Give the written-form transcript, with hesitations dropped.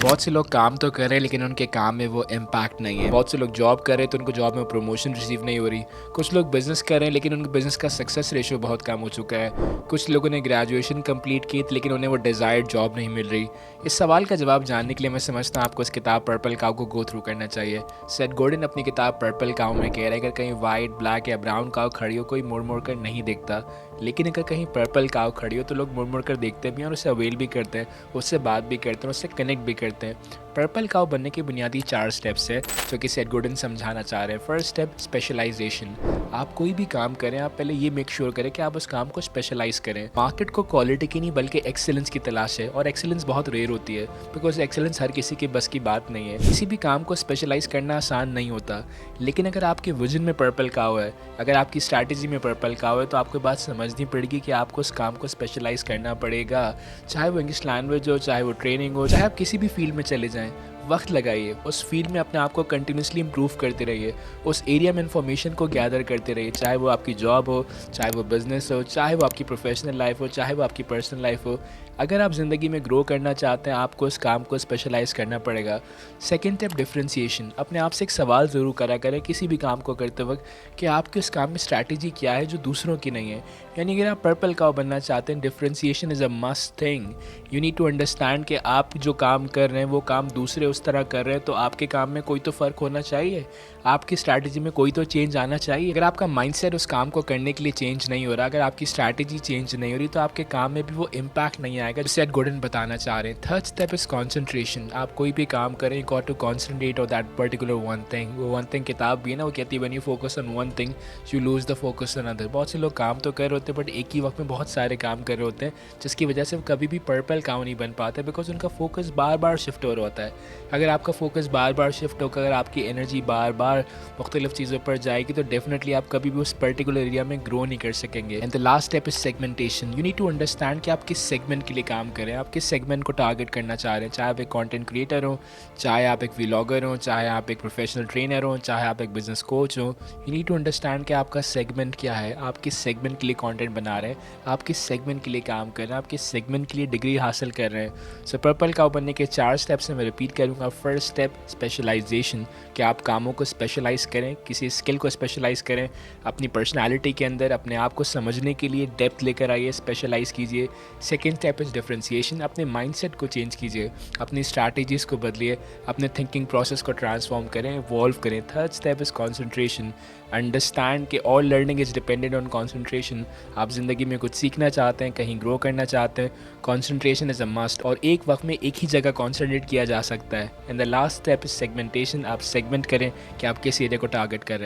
बहुत से लोग काम तो कर रहे हैं लेकिन उनके काम में वो इम्पैक्ट नहीं है। बहुत से लोग जॉब कर रहे हैं तो उनको जॉब में प्रमोशन रिसीव नहीं हो रही। कुछ लोग बिजनेस कर रहे हैं लेकिन उनके बिजनेस का सक्सेस रेशियो बहुत कम हो चुका है। कुछ लोगों ने ग्रेजुएशन कंप्लीट की लेकिन उन्हें वो डिज़ायर्ड जॉब नहीं मिल रही। इस सवाल का जवाब जानने के लिए मैं समझता हूँ आपको इस किताब पर्पल काउ को गो थ्रू करना चाहिए। सेथ गॉर्डन अपनी किताब पर्पल काउ में कह रहा है अगर कहीं वाइट, ब्लैक या ब्राउन काउ खड़ी हो कोई मुड़ मुड़ कर नहीं देखता, लेकिन अगर कहीं पर्पल काउ खड़ी हो तो लोग मुड़ मुड़ कर देखते भी हैं और उसे अवेल भी करते हैं, उससे बात भी करते हैं, उससे कनेक्ट भी करते हैं। पर्पल काउ बनने के बुनियादी 4 स्टेप्स है जो कि सेथ गॉर्डन समझाना चाह रहे हैं। First step specialisation. आप कोई भी काम करें आप पहले ये मेक श्योर करें कि आप उस काम को स्पेशलाइज करें। मार्केट को क्वालिटी की नहीं बल्कि एक्सेलेंस की तलाश है और एक्सेलेंस बहुत रेयर होती है बिकॉज एक्सेलेंस हर किसी के बस की बात नहीं है। किसी भी काम को स्पेशलाइज करना आसान नहीं होता, लेकिन अगर आपके विजन में पर्पल काउ है, अगर आपकी स्ट्रैटेजी में पर्पल काउ है तो आपको बात समझनी पड़ेगी कि आपको उस काम को स्पेशलाइज करना पड़ेगा। चाहे वो इंग्लिश लैंग्वेज हो, चाहे वो ट्रेनिंग हो, चाहे आप किसी भी फील्ड में चले जाएं, वक्त लगाइए, उस फील्ड में अपने आप को कंटिन्यूसली इम्प्रूव करते रहिए, उस एरिया में इन्फॉर्मेशन को गैदर करते रहिए, चाहे वो आपकी जॉब हो, चाहे वो बिजनेस हो, चाहे वो आपकी प्रोफेशनल लाइफ हो, चाहे वो आपकी पर्सनल लाइफ हो। अगर आप ज़िंदगी में ग्रो करना चाहते हैं आपको उस काम को स्पेशलाइज करना पड़ेगा। Second step differentiation. अपने आप से एक सवाल ज़रूर करा करें किसी भी काम को करते वक्त कि आपके उस काम में स्ट्रैटेजी क्या है जो दूसरों की नहीं है। यानी अगर आप पर्पल काउ बनना चाहते हैं, differentiation is a must thing. You need to understand कि आप जो काम कर रहे हैं वो काम दूसरे उस तरह कर रहे हैं तो आपके काम में कोई तो फ़र्क होना चाहिए, आपकी स्ट्रैटेजी में कोई तो चेंज आना चाहिए। अगर आपका माइंडसेट उस काम को करने के लिए चेंज नहीं हो रहा, अगर आपकी स्ट्रैटेजी चेंज नहीं हो रही तो आपके काम में भी वो इम्पैक्ट नहीं आएगा जो सेथ गॉर्डन बताना चाह रहे हैं। Third step is concentration. आप कोई भी काम करें, you got to concentrate on that particular one thing. वो वन थिंग किताब भी है ना, वो कहती है when you focus on one thing you lose the focus on other. बहुत से लोग काम तो कर रहे होते हैं बट एक ही वक्त में बहुत सारे काम कर रहे होते हैं जिसकी वजह से वो कभी भी पर्पल काउ नहीं बन पाते बिकॉज उनका फोकस बार बार शिफ्ट हो रहा होता है। अगर आपका फोकस बार बार शिफ्ट होकर अगर आपकी एनर्जी बार बार मुख्तलिफ चीज़ों पर जाएगी तो डेफिनेटली आप कभी भी उस पर्टिकुलर एरिया में ग्रो नहीं कर सकेंगे। And the last step is segmentation. You need to understand कि आप किस सेगमेंट के लिए काम करें, आप किस सेगमेंट को टारगेट करना चाह रहे हैं। चाहे आप एक कंटेंट क्रिएटर हो, चाहे आप एक व्लॉगर हो, चाहे आप एक प्रोफेशनल ट्रेनर हो, चाहे आप एक बिजनेस कोच हो, यू नीड टू अंडरस्टैंड कि आपका सेगमेंट क्या है, आप किस सेगमेंट के लिए कंटेंट बना रहे हैं, आप किस सेगमेंट के लिए काम कर रहे हैं, आप किस सेगमेंट के लिए डिग्री हासिल कर रहे हैं। सो पर्पल काउ बनने के 4 स्टेप्स हैं, मैं रिपीट करूँगा। फर्स्ट स्टेप स्पेशलाइजेशन, कि आप कामों को स्पेशलाइज करें, किसी स्किल को स्पेशलाइज करें, अपनी पर्सनालिटी के अंदर अपने आप को समझने के लिए डेप्थ लेकर आइए, स्पेशलाइज कीजिए। Second step is differentiation. अपने माइंडसेट को चेंज कीजिए, अपनी स्ट्रैटेजीज़ को बदलिए, अपने थिंकिंग प्रोसेस को ट्रांसफॉर्म करें, इवॉल्व करें। Third step is concentration. Understand कि all learning is dependent on concentration. आप ज़िंदगी में कुछ सीखना चाहते हैं, कहीं ग्रो करना चाहते हैं, कॉन्सेंट्रेशन इज़ अ मस्ट और एक वक्त में एक ही जगह कॉन्सेंट्रेट किया जा सकता है। And the last step is segmentation. आप सेगमेंट करें कि आप किस एरिया को टारगेट कर रहे हैं।